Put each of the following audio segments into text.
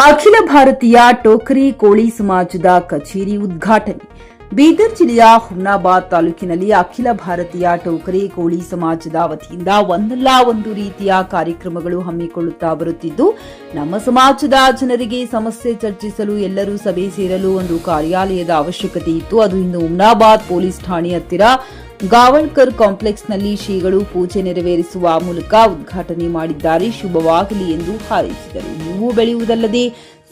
ಅಖಿಲ ಭಾರತೀಯ ಟೋಕರಿ ಕೋಳಿ ಸಮಾಜದ ಕಚೇರಿ ಉದ್ಘಾಟನೆ. ಬೀದರ್ ಜಿಲ್ಲೆಯ ಹುಮ್ನಾಬಾದ್ ತಾಲೂಕಿನಲ್ಲಿ ಅಖಿಲ ಭಾರತೀಯ ಟೋಕರಿ ಕೋಳಿ ಸಮಾಜದ ವತಿಯಿಂದ ಒಂದಲ್ಲ ಒಂದು ರೀತಿಯ ಕಾರ್ಯಕ್ರಮಗಳು ಹಮ್ಮಿಕೊಳ್ಳುತ್ತಾ ಬರುತ್ತಿದ್ದು, ನಮ್ಮ ಸಮಾಜದ ಜನರಿಗೆ ಸಮಸ್ಯೆ ಚರ್ಚಿಸಲು ಎಲ್ಲರೂ ಸಭೆ ಸೇರಲು ಒಂದು ಕಾರ್ಯಾಲಯದ ಅವಶ್ಯಕತೆ ಇತ್ತು. ಅದು ಇಂದು ಹುಮ್ನಾಬಾದ್ ಪೊಲೀಸ್ ಠಾಣೆ ಹತ್ತಿರ ಗಾವಳ್ಕರ್ ಕಾಂಪ್ಲೆಕ್ಸ್ನಲ್ಲಿ ಶ್ರೀಗಳು ಪೂಜೆ ನೆರವೇರಿಸುವ ಮೂಲಕ ಉದ್ಘಾಟನೆ ಮಾಡಿದ್ದಾರೆ. ಶುಭವಾಗಲಿ ಎಂದು ಹಾರೈಸಿದರು. ನೀವು ಬೆಳೆಯುವುದಲ್ಲದೆ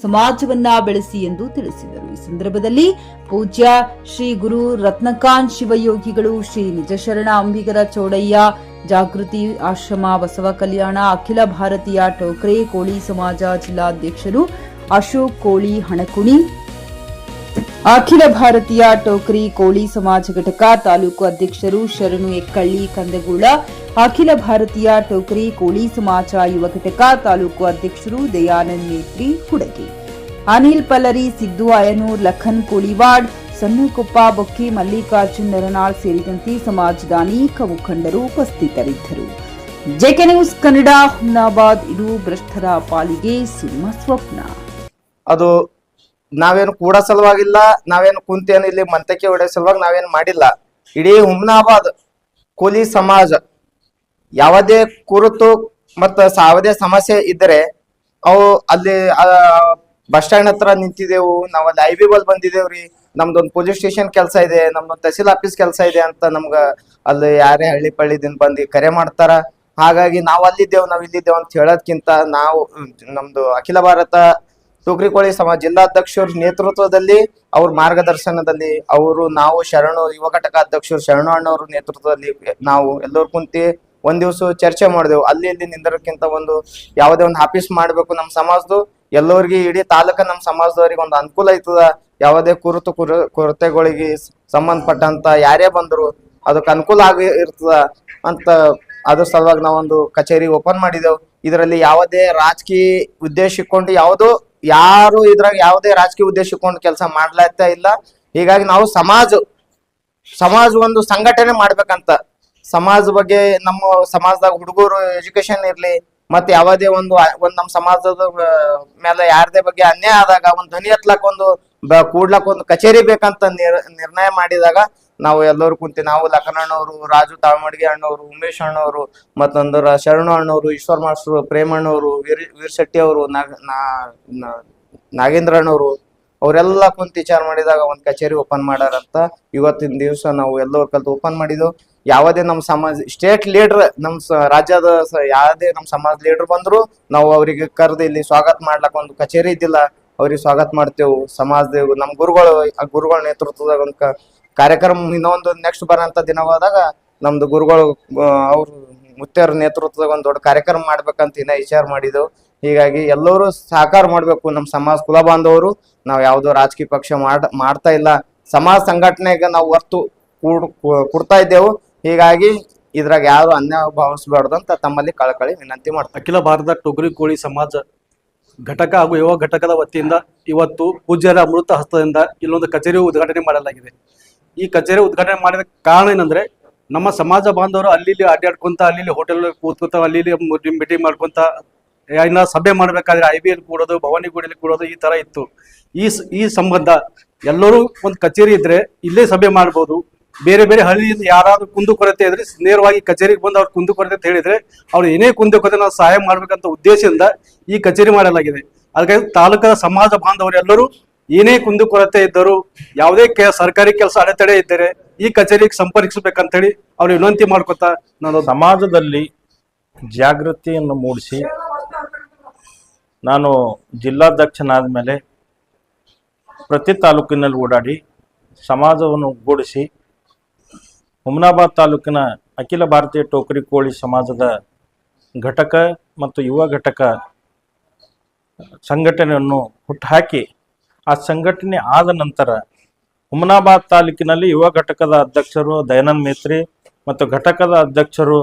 ಸಮಾಜವನ್ನ ಬೆಳೆಸಿ ಎಂದು ತಿಳಿಸಿದರು. ಈ ಸಂದರ್ಭದಲ್ಲಿ ಪೂಜ್ಯ ಶ್ರೀ ಗುರು ರತ್ನಕಾಂತ್ ಶಿವಯೋಗಿಗಳು, ಶ್ರೀ ನಿಜಶರಣ ಅಂಬಿಗರ ಚೌಡಯ್ಯ, ಜಾಗೃತಿ ಆಶ್ರಮ ಬಸವ ಕಲ್ಯಾಣ, ಅಖಿಲ ಭಾರತೀಯ ಟೋಕರೆ ಕೋಳಿ ಸಮಾಜ ಜಿಲ್ಲಾಧ್ಯಕ್ಷರು ಅಶೋಕ್ ಕೋಳಿ ಹಣಕುಣಿ, ಅಖಿಲ ಭಾರತೀಯ ಟೋಕರಿ ಕೋಳಿ ಸಮಾಜ ಘಟಕ ತಾಲೂಕು ಅಧ್ಯಕ್ಷರು ಶರಣು ಎಕ್ಕಳ್ಳಿ ಕಂದಗೂಳ, ಅಖಿಲ ಭಾರತೀಯ ಟೋಕರಿ ಕೋಳಿ ಸಮಾಜ ಯುವ ಘಟಕ ತಾಲೂಕು ಅಧ್ಯಕ್ಷರು ದಯಾನಂದ್ ಮೇತ್ರಿ ಹುಡಗಿ, ಅನಿಲ್ ಪಲರಿ, ಸಿದ್ದು ಅಯನೂರ್, ಲಖನ್ ಕೋಳಿವಾಡ್, ಸಣ್ಣಕೊಪ್ಪ ಬೊಕ್ಕಿ, ಮಲ್ಲಿಕಾರ್ಜುನ್ ನರನಾಳ್ ಸೇರಿದಂತೆ ಸಮಾಜದ ಅನೇಕ ಮುಖಂಡರು ಉಪಸ್ಥಿತರಿದ್ದರು. JK news Kannada, Humnabad. ಇದು ಭ್ರಷ್ಟರ ಪಾಲಿಗೆ ಸಿಂಹ ಸ್ವಪ್ನ. ಅದು ನಾವೇನು ಕೂಡ ಸಲುವಾಗಿಲ್ಲ, ನಾವೇನು ಕುಂತೇನು ಇಲ್ಲಿ ಮಂತಕ್ಕೆ ಹೊಡೆಯೋ ಸಲುವಾಗಿ ನಾವೇನು ಮಾಡಿಲ್ಲ. ಇಡೀ ಹುಮ್ನಾಬಾದ್ ಕೂಲಿ ಸಮಾಜ ಯಾವುದೇ ಕುರಿತು ಮತ್ತ ಯಾವುದೇ ಸಮಸ್ಯೆ ಇದ್ದರೆ ಅವು ಅಲ್ಲಿ ಬಸ್ ಸ್ಟ್ಯಾಂಡ್ ಹತ್ರ ನಿಂತಿದ್ದೆವು, ನಾವು ಅಲ್ಲಿ IB ಬಲ್ ಬಂದಿದ್ದೇವ್ರಿ, ನಮ್ದೊಂದು ಪೊಲೀಸ್ ಸ್ಟೇಷನ್ ಕೆಲಸ ಇದೆ, ನಮ್ದೊಂದು ತಹಸೀಲ್ ಆಫೀಸ್ ಕೆಲಸ ಇದೆ ಅಂತ ನಮ್ಗ ಅಲ್ಲಿ ಯಾರೇ ಹಳ್ಳಿ ಪಳ್ಳಿದಿಂದ ಬಂದು ಕರೆ ಮಾಡ್ತಾರ. ಹಾಗಾಗಿ ನಾವು ಅಲ್ಲಿದ್ದೇವು, ನಾವು ಇಲ್ಲಿದ್ದೇವು ಅಂತ ಹೇಳೋದ್ಕಿಂತ ನಾವು ನಮ್ದು ಅಖಿಲ ಭಾರತ ಟೋಕರಿ ಕೋಳಿ ಸಮಾಜ ಜಿಲ್ಲಾಧ್ಯಕ್ಷರ ನೇತೃತ್ವದಲ್ಲಿ, ಅವ್ರ ಮಾರ್ಗದರ್ಶನದಲ್ಲಿ ನಾವು ಶರಣು ಯುವ ಘಟಕ ಅಧ್ಯಕ್ಷರು ಶರಣು ಅಣ್ಣವ್ರ ನೇತೃತ್ವದಲ್ಲಿ ನಾವು ಎಲ್ಲರೂ ಕುಂತಿ ಒಂದ್ ದಿವಸ ಚರ್ಚೆ ಮಾಡಿದೆವು. ಅಲ್ಲಿ ಇಲ್ಲಿ ನಿಂದರಕ್ಕಿಂತ ಯಾವುದೇ ಒಂದು ಆಫೀಸ್ ಮಾಡ್ಬೇಕು ನಮ್ಮ ಸಮಾಜದ್ದು, ಎಲ್ಲರಿಗೆ ಇಡೀ ತಾಲೂಕ ನಮ್ಮ ಸಮಾಜದವ್ರಿಗೆ ಒಂದು ಅನುಕೂಲ ಆಯ್ತದ. ಯಾವುದೇ ಕೊರತೆಗಳಿಗೆ ಸಂಬಂಧಪಟ್ಟಂತ ಯಾರೇ ಬಂದ್ರು ಅದಕ್ಕೆ ಅನುಕೂಲ ಆಗಿ ಇರ್ತದ ಅಂತ ಅದ್ರ ಸಲುವಾಗಿ ನಾವೊಂದು ಕಚೇರಿ ಓಪನ್ ಮಾಡಿದೆವು. ಇದರಲ್ಲಿ ಯಾವುದೇ ರಾಜಕೀಯ ಉದ್ದೇಶ ಇಟ್ಕೊಂಡು ಯಾರು ಇದ್ರಾಗ ಯಾವುದೇ ರಾಜಕೀಯ ಉದ್ದೇಶ ಇಟ್ಕೊಂಡು ಕೆಲಸ ಮಾಡ್ಲಾಗ್ತಾ ಇಲ್ಲ. ಹೀಗಾಗಿ ನಾವು ಸಮಾಜ ಒಂದು ಸಂಘಟನೆ ಮಾಡ್ಬೇಕಂತ, ಸಮಾಜ ಬಗ್ಗೆ ನಮ್ಮ ಸಮಾಜದಾಗ ಹುಡುಗರು ಎಜುಕೇಶನ್ ಇರ್ಲಿ, ಮತ್ತೆ ಯಾವುದೇ ಒಂದು ನಮ್ಮ ಸಮಾಜದ ಮೇಲೆ ಯಾರದೇ ಬಗ್ಗೆ ಅನ್ಯಾಯ ಆದಾಗ ಒಂದು ಧ್ವನಿ ಎತ್ತಲಕ್ ಕೂಡ್ಲಕ್ ಒಂದು ಕಚೇರಿ ಬೇಕಂತ ನಿರ್ಣಯ ಮಾಡಿದಾಗ ನಾವು ಎಲ್ಲರೂ ಕುಂತಿ, ನಾವು ಲಖನಣ್ಣವರು, ರಾಜು ತಾಳ್ಮಡ್ಗಿ ಅಣ್ಣವರು, ಉಮೇಶ್ ಅಣ್ಣವರು, ಮತ್ತೊಂದರ ಶರಣು ಅಣ್ಣವರು, ಈಶ್ವರ್ ಮಾಸ್ಟರ್, ಪ್ರೇಮಣ್ಣವರು, ವೀರ್ ಶೆಟ್ಟಿ ಅವರು, ನಾಗೇಂದ್ರ ಅಣ್ಣವರು, ಅವರೆಲ್ಲ ಕುಂತ ವಿಚಾರ ಮಾಡಿದಾಗ ಒಂದು ಕಚೇರಿ ಓಪನ್ ಮಾಡಾರಂತ ಇವತ್ತಿನ ದಿವಸ ನಾವು ಎಲ್ಲರೂ ಕಲ್ತು ಓಪನ್ ಮಾಡಿದ್ವು. ಯಾವುದೇ ನಮ್ಮ ಸಮಾಜ ಸ್ಟೇಟ್ ಲೀಡರ್, ನಮ್ಮ ರಾಜ್ಯದ ಯಾವುದೇ ನಮ್ಮ ಸಮಾಜ ಲೀಡರ್ ಬಂದ್ರು ನಾವು ಅವರಿಗೆ ಕರೆದು ಇಲ್ಲಿ ಸ್ವಾಗತ ಮಾಡ್ಲಕ್ಕ ಒಂದು ಕಚೇರಿ ಇದ್ದಿಲ್ಲ, ಅವ್ರಿಗೆ ಸ್ವಾಗತ ಮಾಡ್ತೇವೆ. ಸಮಾಜದೇವ್ ನಮ್ಮ ಗುರುಗಳ ನೇತೃತ್ವದಾಗ ಒಂದು ಕಾರ್ಯಕ್ರಮ ಇನ್ನೊಂದು ನೆಕ್ಸ್ಟ್ ಬರೋಂಥ ದಿನವಾದಾಗ ನಮ್ದು ಗುರುಗಳು ಅವ್ರು ಮುತ್ಯರ ನೇತೃತ್ವದಾಗ ಒಂದು ದೊಡ್ಡ ಕಾರ್ಯಕ್ರಮ ಮಾಡ್ಬೇಕಂತ ವಿಚಾರ ಮಾಡಿದೆವು. ಹೀಗಾಗಿ ಎಲ್ಲರೂ ಸಹಕಾರ ಮಾಡ್ಬೇಕು. ನಮ್ಮ ಸಮಾಜ ಕುಲ ಬಾಂಧವರು ನಾವು ಯಾವುದೋ ರಾಜಕೀಯ ಪಕ್ಷ ಮಾಡ್ತಾ ಇಲ್ಲ, ಸಮಾಜ ಸಂಘಟನೆಗೆ ನಾವು ಒತ್ತು ಕೊಡ್ತಾ ಇದ್ದೇವು. ಹೀಗಾಗಿ ಇದ್ರಾಗ ಯಾರು ಅನ್ಯಾಯ ಭಾವಿಸಬಾರ್ದು ಅಂತ ತಮ್ಮಲ್ಲಿ ಕಳಕಳಿ ವಿನಂತಿ ಮಾಡ್ತಾರೆ. ಅಖಿಲ ಭಾರತ ಟೋಕರಿ ಕೋಳಿ ಸಮಾಜ ಘಟಕ ಹಾಗೂ ಯುವ ಘಟಕದ ವತಿಯಿಂದ ಇವತ್ತು ಪೂಜ್ಯರ ಅಮೃತ ಹಸ್ತದಿಂದ ಇಲ್ಲೊಂದು ಕಚೇರಿ ಉದ್ಘಾಟನೆ ಮಾಡಲಾಗಿದೆ. ಈ ಕಚೇರಿ ಉದ್ಘಾಟನೆ ಮಾಡಿದ ಕಾರಣ ಏನಂದ್ರೆ, ನಮ್ಮ ಸಮಾಜ ಬಾಂಧವರು ಅಲ್ಲಿ ಅಡ್ಡಾಡ್ಕೊಂತ, ಅಲ್ಲಿ ಹೋಟೆಲ್ ಕೂತ್ಕೊಂತ, ಅಲ್ಲಿ ಮೀಟಿಂಗ್ ಮಾಡ್ಕೊಂತ, ಇನ್ನ ಸಭೆ ಮಾಡ್ಬೇಕಾದ್ರೆ IB ಅಲ್ಲಿ ಕೂಡೋದು, ಭವಾನಿಗುಡಿಯಲ್ಲಿ ಕೂಡೋದು, ಈ ತರ ಇತ್ತು. ಈ ಸಂಬಂಧ ಎಲ್ಲರೂ ಒಂದು ಕಚೇರಿ ಇದ್ರೆ ಇಲ್ಲೇ ಸಭೆ ಮಾಡ್ಬೋದು. ಬೇರೆ ಬೇರೆ ಹಳ್ಳಿಯಿಂದ ಯಾರಾದ್ರೂ ಕುಂದುಕೊರತೆ ಇದ್ರೆ ನೇರವಾಗಿ ಕಚೇರಿಗೆ ಬಂದು ಅವ್ರ ಕುಂದುಕೊರತೆ ಅಂತ ಹೇಳಿದ್ರೆ ಅವ್ರು ಏನೇ ಕುಂದುಕೊರತೆ ನಾವು ಸಹಾಯ ಮಾಡ್ಬೇಕಂತ ಉದ್ದೇಶದಿಂದ ಈ ಕಚೇರಿ ಮಾಡಲಾಗಿದೆ. ಅದಕ್ಕಾಗಿ ತಾಲೂಕದ ಸಮಾಜ ಬಾಂಧವರು ಎಲ್ಲರೂ ಏನೇ ಕುಂದುಕೊರತೆ ಇದ್ದರು, ಯಾವುದೇ ಸರ್ಕಾರಿ ಕೆಲಸ ಅಡೆತಡೆ ಇದ್ದರೆ ಈ ಕಚೇರಿಗೆ ಸಂಪರ್ಕಿಸಬೇಕಂತ ಹೇಳಿ ಅವ್ರು ವಿನಂತಿ ಮಾಡ್ಕೊತಾ, ನಾನು ಸಮಾಜದಲ್ಲಿ ಜಾಗೃತಿಯನ್ನು ಮೂಡಿಸಿ ನಾನು ಜಿಲ್ಲಾಧ್ಯಕ್ಷನಾದ ಮೇಲೆ ಪ್ರತಿ ತಾಲೂಕಿನಲ್ಲಿ ಓಡಾಡಿ ಸಮಾಜವನ್ನು ಒಗ್ಗೂಡಿಸಿ ಹುಮ್ನಾಬಾದ್ ತಾಲೂಕಿನ ಅಖಿಲ ಭಾರತೀಯ ಟೋಕರಿ ಕೋಳಿ ಸಮಾಜದ ಘಟಕ ಮತ್ತು ಯುವ ಘಟಕ ಸಂಘಟನೆಯನ್ನು ಹುಟ್ಟುಹಾಕಿ, ಆ ಸಂಘಟನೆ ಆದ ನಂತರ ಹುಮ್ನಾಬಾದ್ ತಾಲೂಕಿನಲ್ಲಿ ಯುವ ಘಟಕದ ಅಧ್ಯಕ್ಷರು ದಯಾನಂದ್ ಮೇತ್ರಿ ಮತ್ತು ಘಟಕದ ಅಧ್ಯಕ್ಷರು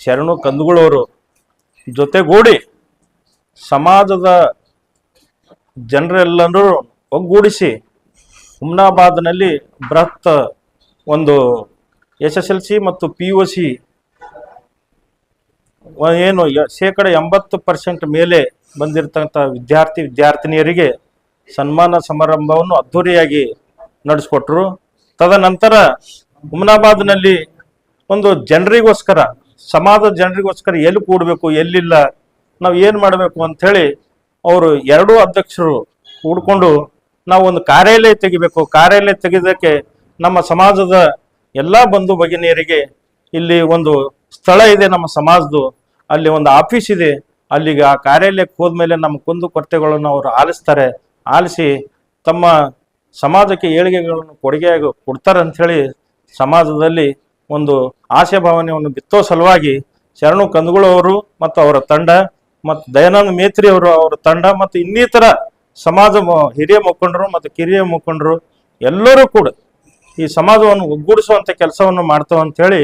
ಶರಣು ಕಂದಗೂಳವರು ಜೊತೆಗೂಡಿ ಸಮಾಜದ ಜನರೆಲ್ಲರೂ ಒಗ್ಗೂಡಿಸಿ ಹುಮ್ನಾಬಾದ್ನಲ್ಲಿ ಬೃಹತ್ ಒಂದು SSLC ಮತ್ತು PUC ಏನು 80% ಮೇಲೆ ಬಂದಿರತಕ್ಕಂಥ ವಿದ್ಯಾರ್ಥಿನಿಯರಿಗೆ ಸನ್ಮಾನ ಸಮಾರಂಭವನ್ನು ಅದ್ಧೂರಿಯಾಗಿ ನಡೆಸ್ಕೊಟ್ರು. ತದನಂತರ ಹುಮನಾಬಾದ್ನಲ್ಲಿ ಒಂದು ಜನರಿಗೋಸ್ಕರ, ಸಮಾಜದ ಜನರಿಗೋಸ್ಕರ ಎಲ್ಲಿ ಕೂಡಬೇಕು ಎಲ್ಲಿಲ್ಲ, ನಾವು ಏನು ಮಾಡಬೇಕು ಅಂಥೇಳಿ ಅವರು ಎರಡೂ ಅಧ್ಯಕ್ಷರು ಕೂಡ್ಕೊಂಡು ನಾವು ಒಂದು ಕಾರ್ಯಾಲಯ ತೆಗಿಬೇಕು. ಕಾರ್ಯಾಲಯ ತೆಗೆದಕ್ಕೆ ನಮ್ಮ ಸಮಾಜದ ಎಲ್ಲ ಬಂಧು ಭಗಿನಿಯರಿಗೆ ಇಲ್ಲಿ ಒಂದು ಸ್ಥಳ ಇದೆ, ನಮ್ಮ ಸಮಾಜದ್ದು ಅಲ್ಲಿ ಒಂದು ಆಫೀಸ್ ಇದೆ, ಅಲ್ಲಿಗೆ ಆ ಕಾರ್ಯಾಲಯಕ್ಕೆ ಹೋದ್ಮೇಲೆ ನಮ್ಮ ಕುಂದು ಕೊರತೆಗಳನ್ನು ಅವರು ಆಲಿಸ್ತಾರೆ. ಆಲಿಸಿ ತಮ್ಮ ಸಮಾಜಕ್ಕೆ ಏಳಿಗೆಗಳನ್ನು ಕೊಡುಗೆಯಾಗಿ ಕೊಡ್ತಾರೆ ಅಂಥೇಳಿ ಸಮಾಜದಲ್ಲಿ ಒಂದು ಆಶೆ ಭಾವನೆಯನ್ನು ಬಿತ್ತೋ ಸಲುವಾಗಿ ಶರಣು ಕಂದಗುಳು ಅವರು ಮತ್ತು ಅವರ ತಂಡ ಮತ್ತು ದಯಾನಂದ ಮೇತ್ರಿ ಅವರು ಅವರ ತಂಡ ಮತ್ತು ಇನ್ನಿತರ ಸಮಾಜ ಹಿರಿಯ ಮುಖಂಡರು ಮತ್ತು ಕಿರಿಯ ಮುಖಂಡರು ಎಲ್ಲರೂ ಕೂಡ ಈ ಸಮಾಜವನ್ನು ಒಗ್ಗೂಡಿಸುವಂಥ ಕೆಲಸವನ್ನು ಮಾಡ್ತಾವೆ ಅಂಥೇಳಿ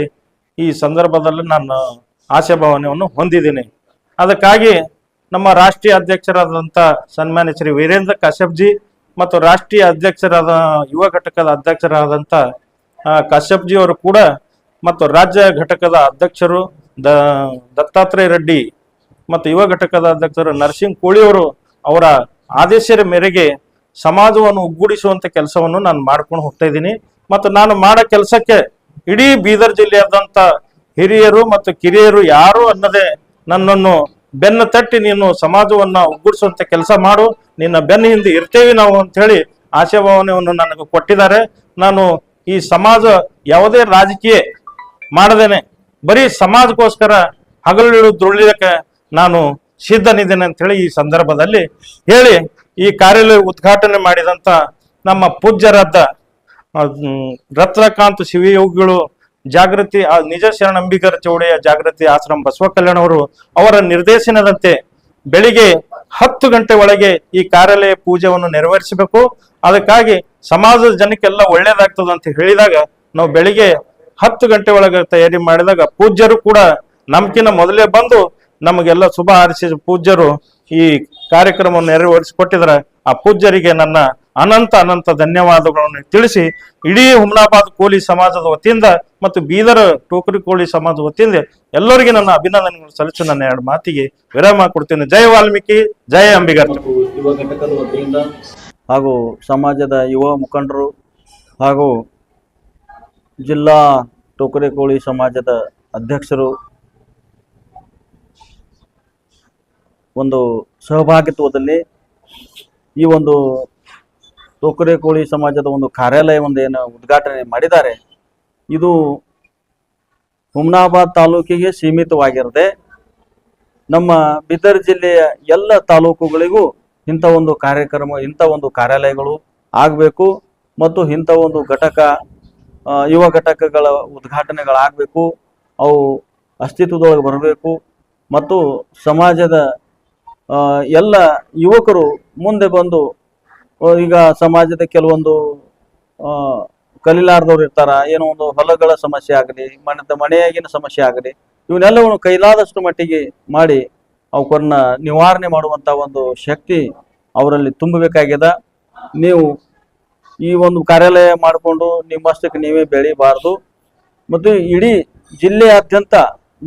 ಈ ಸಂದರ್ಭದಲ್ಲಿ ನಾನು ಆಶೆ ಭಾವನೆಯನ್ನು ಹೊಂದಿದ್ದೀನಿ. ಅದಕ್ಕಾಗಿ ನಮ್ಮ ರಾಷ್ಟ್ರೀಯ ಅಧ್ಯಕ್ಷರಾದಂಥ ಸನ್ಮಾನ್ಯ ಶ್ರೀ ವೀರೇಂದ್ರ ಕಶ್ಯಪ್ಜಿ ಮತ್ತು ರಾಷ್ಟ್ರೀಯ ಅಧ್ಯಕ್ಷರಾದ ಯುವ ಘಟಕದ ಅಧ್ಯಕ್ಷರಾದಂಥ ಕಶ್ಯಪ್ಜಿ ಅವರು ಕೂಡ ಮತ್ತು ರಾಜ್ಯ ಘಟಕದ ಅಧ್ಯಕ್ಷರು ದತ್ತಾತ್ರೇಯ ರೆಡ್ಡಿ ಮತ್ತು ಯುವ ಘಟಕದ ಅಧ್ಯಕ್ಷರು ನರಸಿಂಗ್ ಕೋಳಿಯವರು ಅವರ ಆದೇಶದ ಮೇರೆಗೆ ಸಮಾಜವನ್ನು ಒಗ್ಗೂಡಿಸುವಂತ ಕೆಲಸವನ್ನು ನಾನು ಮಾಡ್ಕೊಂಡು ಹೋಗ್ತಾ ಇದ್ದೀನಿ. ಮತ್ತು ನಾನು ಮಾಡೋ ಕೆಲಸಕ್ಕೆ ಇಡೀ ಬೀದರ್ ಜಿಲ್ಲೆಯಾದಂಥ ಹಿರಿಯರು ಮತ್ತು ಕಿರಿಯರು ಯಾರು ಅನ್ನದೇ ನನ್ನನ್ನು ಬೆನ್ನ ತಟ್ಟಿ ನೀನು ಸಮಾಜವನ್ನ ಒಗ್ಗೂಡಿಸುವಂತ ಕೆಲಸ ಮಾಡು, ನಿನ್ನ ಬೆನ್ನ ಹಿಂದೆ ಇರ್ತೇವೆ ನಾವು ಅಂತ ಹೇಳಿ ಆಶಾಭಾವನೆಯನ್ನು ನನಗೆ ಕೊಟ್ಟಿದ್ದಾರೆ. ನಾನು ಈ ಸಮಾಜ ಯಾವುದೇ ರಾಜಕೀಯ ಮಾಡದೇನೆ ಬರೀ ಸಮಾಜಕ್ಕೋಸ್ಕರ ಹಗಲು ದುಡಿಲಿಕ್ಕೆ ನಾನು ಸಿದ್ಧನಿದ್ದೇನೆ ಅಂತ ಹೇಳಿ ಈ ಸಂದರ್ಭದಲ್ಲಿ ಹೇಳಿ ಈ ಕಾರ್ಯಾಲಯ ಉದ್ಘಾಟನೆ ಮಾಡಿದಂತ ನಮ್ಮ ಪೂಜ್ಯರಾದ ರತ್ನಕಾಂತ್ ಶಿವಯೋಗಿಗಳು ಜಾಗೃತಿ ನಿಜ ಶರಣಂಬಿಗರ ಚೌಡೆಯ ಜಾಗೃತಿ ಆಶ್ರಮ ಬಸವ ಕಲ್ಯಾಣ ಅವರು ಅವರ ನಿರ್ದೇಶನದಂತೆ ಬೆಳಿಗ್ಗೆ 10 ಗಂಟೆ ಒಳಗೆ ಈ ಕಾರ್ಯಾಲಯ ಪೂಜೆಯನ್ನು ನೆರವೇರಿಸಬೇಕು. ಅದಕ್ಕಾಗಿ ಸಮಾಜದ ಜನಕ್ಕೆಲ್ಲ ಒಳ್ಳೇದಾಗ್ತದೆ ಅಂತ ಹೇಳಿದಾಗ ನಾವು ಬೆಳಿಗ್ಗೆ 10 ಗಂಟೆ ಒಳಗೆ ತಯಾರಿ ಮಾಡಿದಾಗ ಪೂಜ್ಯರು ಕೂಡ ನಮ್ಕಿನ ಮೊದಲೇ ಬಂದು ನಮಗೆಲ್ಲ ಶುಭ ಹಾರೈಸಿದ ಪೂಜ್ಯರು ಈ ಕಾರ್ಯಕ್ರಮವನ್ನು ನೆರವೇರಿಸಿಕೊಟ್ಟಿದ್ರೆ ಆ ಪೂಜ್ಯರಿಗೆ ನನ್ನ ಅನಂತ ಧನ್ಯವಾದಗಳನ್ನು ತಿಳಿಸಿ ಇಡೀ ಹುಮನಾಬಾದ್ ಕೋಲಿ ಸಮಾಜದ ವತಿಯಿಂದ ಮತ್ತು ಬೀದರ್ ಟೋಕರಿ ಕೋಳಿ ಸಮಾಜದ ವತಿಯಿಂದ ಎಲ್ಲರಿಗೆ ನನ್ನ ಅಭಿನಂದನೆಗಳು ಸಲ್ಲಿಸಿ ನನ್ನ 2 ಮಾತಿಗೆ ವಿರಾಮ ಕೊಡ್ತೇನೆ. ಜೈ ವಾಲ್ಮೀಕಿ, ಜೈ ಅಂಬಿಗರ್. ಯುವ ಘಟಕದ ವತಿಯಿಂದ ಹಾಗೂ ಸಮಾಜದ ಯುವ ಮುಖಂಡರು ಹಾಗೂ ಜಿಲ್ಲಾ ಟೋಕರಿ ಕೋಳಿ ಸಮಾಜದ ಅಧ್ಯಕ್ಷರು ಒಂದು ಸಹಭಾಗಿತ್ವದಲ್ಲಿ ಈ ಒಂದು ಟೋಕರೆ ಕೋಳಿ ಸಮಾಜದ ಒಂದು ಕಾರ್ಯಾಲಯ ಒಂದು ಏನು ಉದ್ಘಾಟನೆ ಮಾಡಿದ್ದಾರೆ, ಇದು ಹುಮನಾಬಾದ್ ತಾಲೂಕಿಗೆ ಸೀಮಿತವಾಗಿರದೆ ನಮ್ಮ ಬೀದರ್ ಜಿಲ್ಲೆಯ ಎಲ್ಲ ತಾಲೂಕುಗಳಿಗೂ ಇಂಥ ಒಂದು ಕಾರ್ಯಕ್ರಮ, ಇಂಥ ಒಂದು ಕಾರ್ಯಾಲಯಗಳು ಆಗಬೇಕು ಮತ್ತು ಇಂಥ ಒಂದು ಘಟಕ, ಯುವ ಘಟಕಗಳ ಉದ್ಘಾಟನೆಗಳಾಗಬೇಕು, ಅವು ಅಸ್ತಿತ್ವದೊಳಗೆ ಬರಬೇಕು ಮತ್ತು ಸಮಾಜದ ಎಲ್ಲ ಯುವಕರು ಮುಂದೆ ಬಂದು ಈಗ ಸಮಾಜದ ಕೆಲವೊಂದು ಕಲಿಲಾರ್ದವ್ರು ಇರ್ತಾರ, ಏನೋ ಒಂದು ಹೊಲಗಳ ಸಮಸ್ಯೆ ಆಗಲಿ, ಮನೆಯಾಗಿನ ಸಮಸ್ಯೆ ಆಗಲಿ, ಇವನ್ನೆಲ್ಲವನ್ನು ಕೈಲಾದಷ್ಟು ಮಟ್ಟಿಗೆ ಮಾಡಿ ಅವರನ್ನ ನಿವಾರಣೆ ಮಾಡುವಂತ ಒಂದು ಶಕ್ತಿ ಅವರಲ್ಲಿ ತುಂಬಬೇಕಾಗ್ಯದ. ನೀವು ಈ ಒಂದು ಕಾರ್ಯಾಲಯ ಮಾಡಿಕೊಂಡು ನಿಮ್ಮಷ್ಟಕ್ಕೆ ನೀವೇ ಬೆಳಿಬಾರ್ದು ಮತ್ತು ಇಡೀ ಜಿಲ್ಲೆಯಾದ್ಯಂತ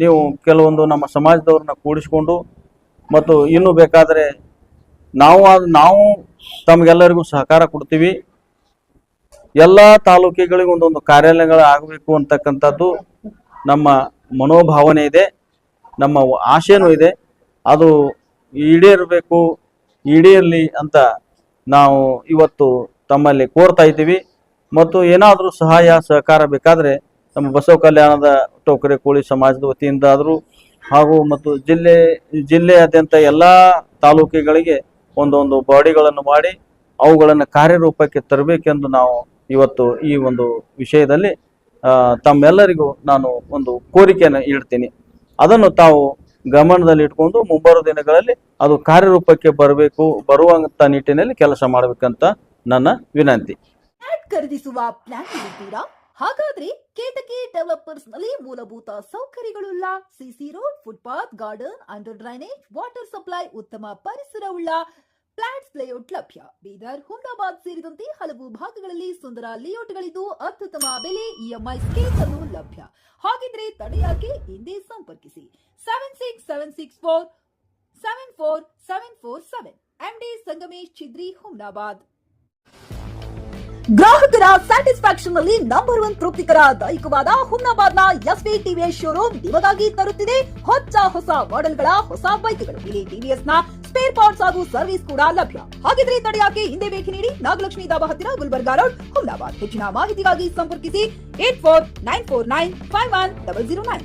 ನೀವು ಕೆಲವೊಂದು ನಮ್ಮ ಸಮಾಜದವ್ರನ್ನ ಕೂಡಿಸ್ಕೊಂಡು ಮತ್ತು ಇನ್ನೂ ಬೇಕಾದರೆ ನಾವು ತಮಗೆಲ್ಲರಿಗೂ ಸಹಕಾರ ಕೊಡ್ತೀವಿ. ಎಲ್ಲ ತಾಲೂಕುಗಳಿಗೆ ಒಂದೊಂದು ಕಾರ್ಯಾಲಯಗಳು ಆಗಬೇಕು ಅಂತಕ್ಕಂಥದ್ದು ನಮ್ಮ ಮನೋಭಾವನೆ ಇದೆ, ನಮ್ಮ ಆಶೆನೂ ಇದೆ. ಅದು ಈಡೇರಲಿ ಅಂತ ನಾವು ಇವತ್ತು ತಮ್ಮಲ್ಲಿ ಕೋರ್ತಾ ಇದ್ದೀವಿ. ಮತ್ತು ಏನಾದರೂ ಸಹಾಯ ಸಹಕಾರ ಬೇಕಾದರೆ ನಮ್ಮ ಬಸವ ಕಲ್ಯಾಣದ ಟೋಕರೆ ಕೋಳಿ ಸಮಾಜದ ವತಿಯಿಂದ ಆದರೂ ಹಾಗೂ ಮತ್ತು ಜಿಲ್ಲೆಯಾದ್ಯಂತ ಎಲ್ಲ ತಾಲೂಕುಗಳಿಗೆ ಒಂದೊಂದು ಬಾಡಿಗಳನ್ನು ಮಾಡಿ ಅವುಗಳನ್ನು ಕಾರ್ಯರೂಪಕ್ಕೆ ತರಬೇಕೆಂದು ನಾವು ಇವತ್ತು ಈ ಒಂದು ವಿಷಯದಲ್ಲಿ ತಮ್ಮೆಲ್ಲರಿಗೂ ನಾನು ಒಂದು ಕೋರಿಕೆಯನ್ನು ಇಡ್ತೀನಿ. ಅದನ್ನು ತಾವು ಗಮನದಲ್ಲಿ ಇಟ್ಕೊಂಡು ಮುಂಬರುವ ದಿನಗಳಲ್ಲಿ ಅದು ಕಾರ್ಯರೂಪಕ್ಕೆ ಬರುವಂತ ನಿಟ್ಟಿನಲ್ಲಿ ಕೆಲಸ ಮಾಡಬೇಕಂತ ನನ್ನ ವಿನಂತಿ. ಖರೀದಿಸುವ ಪ್ಲಾನ್ ಇದ್ದೀರಾ? ಹಾಗಾದ್ರೆ ಕೇತಕಿ ಡೆವಲಪರ್ಸ್ ನಲ್ಲಿ ಮೂಲಭೂತ ಸೌಕರ್ಯಗಳುಳ್ಳ CC road, footpath, garden, under drainage, water supply, ಉತ್ತಮ ಪರಿಸರವುಳ್ಳ ಫ್ಲಾಟ್ಸ್ ಲೇಔಟ್ ಲಭ್ಯ. ಬೀದರ್, ಹುಮನಾಬಾದ್ ಸೇರಿದಂತೆ ಹಲವು ಭಾಗಗಳಲ್ಲಿ ಸುಂದರ ಲೇಔಟ್ಗಳಿದ್ದು ಅತ್ಯುತ್ತಮ ಬೆಲೆ, ಇಎಂಐ ಸ್ಕೀಮ್ಸ್ ಅನ್ನು ಲಭ್ಯ. ಹಾಗಿದ್ರೆ ತಡೆಯಾಕೆ ಹಿಂದೆ ಸಂಪರ್ಕಿಸಿ 767647 74747. MD Sangamesh Chidri, Humnabad. ಗ್ರಾಹಕರ ಸ್ಯಾಟಿಸ್ಫ್ಯಾಕ್ಷನ್ ನಲ್ಲಿ ನಂಬರ್ 1 ತೃಪ್ತಿಕರ ದೈಹಿಕವಾದ ಹುಮ್ನಾಬಾದ್ನ ಎಸ್ವಿ ಟಿವಿಎಸ್ ಶೋರೂಮ್ ನಿಮಗಾಗಿ ತರುತ್ತಿದೆ ಹೊಸ ಮಾಡೆಲ್ಗಳ ಹೊಸ ಬೈಕ್ಗಳು. ಇಲ್ಲಿ ಟಿವಿಎಸ್ ನ ಸ್ಪೇರ್ ಪಾರ್ಟ್ಸ್ ಹಾಗೂ ಸರ್ವಿಸ್ ಕೂಡ ಲಭ್ಯ. ಹಾಗಿದ್ರೆ ತಡೆಯಾಕೆ ಹಿಂದೆ ಭೇಟಿ ನೀಡಿ ನಾಗಲಕ್ಷ್ಮಿ ದಾಬಾ ಹತ್ತಿರ ಗುಲ್ಬರ್ಗಾ ರೋಡ್, ಹುಮ್ನಾಬಾದ್. ಹೆಚ್ಚಿನ ಮಾಹಿತಿಗಾಗಿ ಸಂಪರ್ಕಿಸಿ 8494951009.